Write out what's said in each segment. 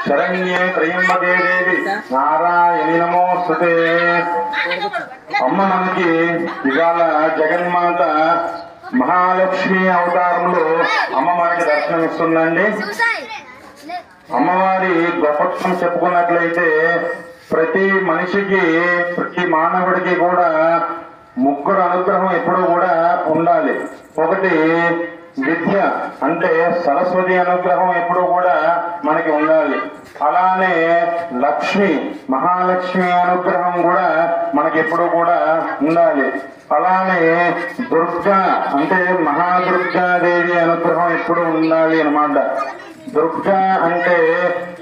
శరణ్యే త్రయంబకే దేవి నారాయణి నమోస్తుతే. అమ్మ మనకి ఇవాళ జగన్మాత మహాలక్ష్మి అవతారంలో అమ్మ మనకి దర్శనమిస్తుందండి. అమ్మవారి గొప్పతనం చెప్పుకున్నట్లయితే ప్రతి మనిషికి ప్రతి మానవుడికి కూడా ముగ్గురు అనుగ్రహం ఎప్పుడూ కూడా ఉండాలి. ఒకటి విద్య అంటే సరస్వతి అనుగ్రహం ఎప్పుడూ కూడా మనకి ఉండాలి. అలానే లక్ష్మి మహాలక్ష్మి అనుగ్రహం కూడా మనకి ఎప్పుడూ కూడా ఉండాలి. అలానే దుర్గా అంటే మహాదుర్గాదేవి అనుగ్రహం ఎప్పుడు ఉండాలి అన్నమాట. దుర్గా అంటే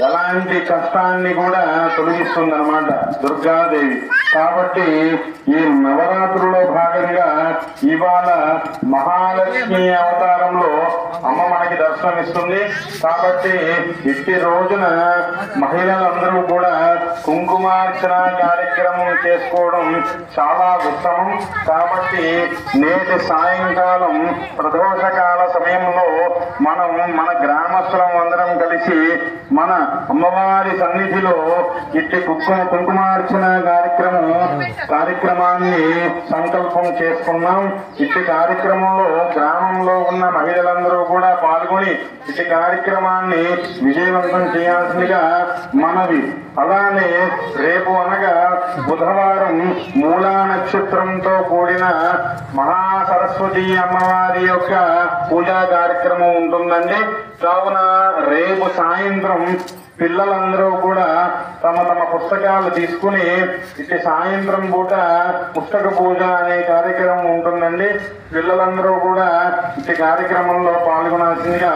ఎలాంటి కష్టాన్ని కూడా తొలగిస్తుంది అన్నమాట దుర్గాదేవి. కాబట్టి ఈ నవరాత్రుల్లో భాగంగా ఇవాళ మహాలక్ష్మి అవతారంలో అమ్మ మనకి దర్శనమిస్తుంది. కాబట్టి ఇట్టి రోజున మహిళలందరూ కూడా కుంకుమార్చన కార్యక్రమం చేసుకోవడం చాలా ఉత్తమం. కాబట్టి నేటి సాయంకాలం ప్రదోషకాల సమయంలో మనం మన గ్రామస్తులం అందరం కలిసి మన అమ్మవారి సన్నిధిలో ఇట్టి కుంకుమార్చన కార్యక్రమాన్ని సంకల్పం చేసుకున్నాం. ఇట్టి కార్యక్రమంలో గ్రామంలో ఉన్న మహిళలందరూ కూడా పాల్గొని ఇట్టి కార్యక్రమాన్ని విజయవంతం చేయాల్సిందిగా మనవి. అలానే రేపు అనగా బుధవారం మూలా నక్షత్రంతో కూడిన మహాసరస్వతి అమ్మవారి యొక్క పూజా కార్యక్రమం ఉంటుందండి. కావున రేపు సాయంత్రం పిల్లలందరూ కూడా తమ తమ పుస్తకాలు తీసుకుని ఇటు సాయంత్రం పూట పుస్తక పూజ అనే కార్యక్రమం ఉంటుందండి. పిల్లలందరూ కూడా ఇటు కార్యక్రమంలో పాల్గొనాల్సిందిగా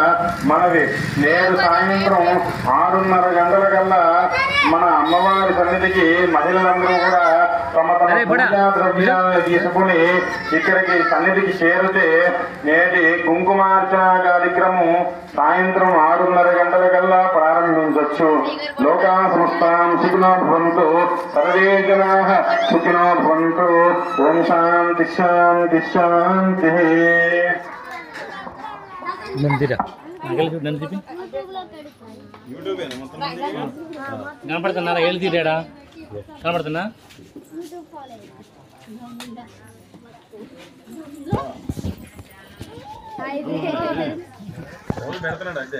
మనవి. నేడు సాయంత్రం 6:30 గంటల కల్లా మన అమ్మవారి సన్నిధికి మహిళలందరూ కూడా తమ తమ పూజా ద్రవ్యాలను తీసుకుని ఇక్కడికి సన్నిధికి చేరితే నేటి కుంకుమార్చన కార్యక్రమం సాయంత్రం 6:30 గంటల కల్లా ప్రారంభించవచ్చు. లోకా సమస్తాం సుఖినో భవంతు, సర్వే జనాః సుఖినో భవంతు. ఓం శాంతి శాంతి శాంతి. కనపడుతున్నారా? ఏళ్ళు తీరాడా కనపడుతున్నా? పెడతాడు అంటే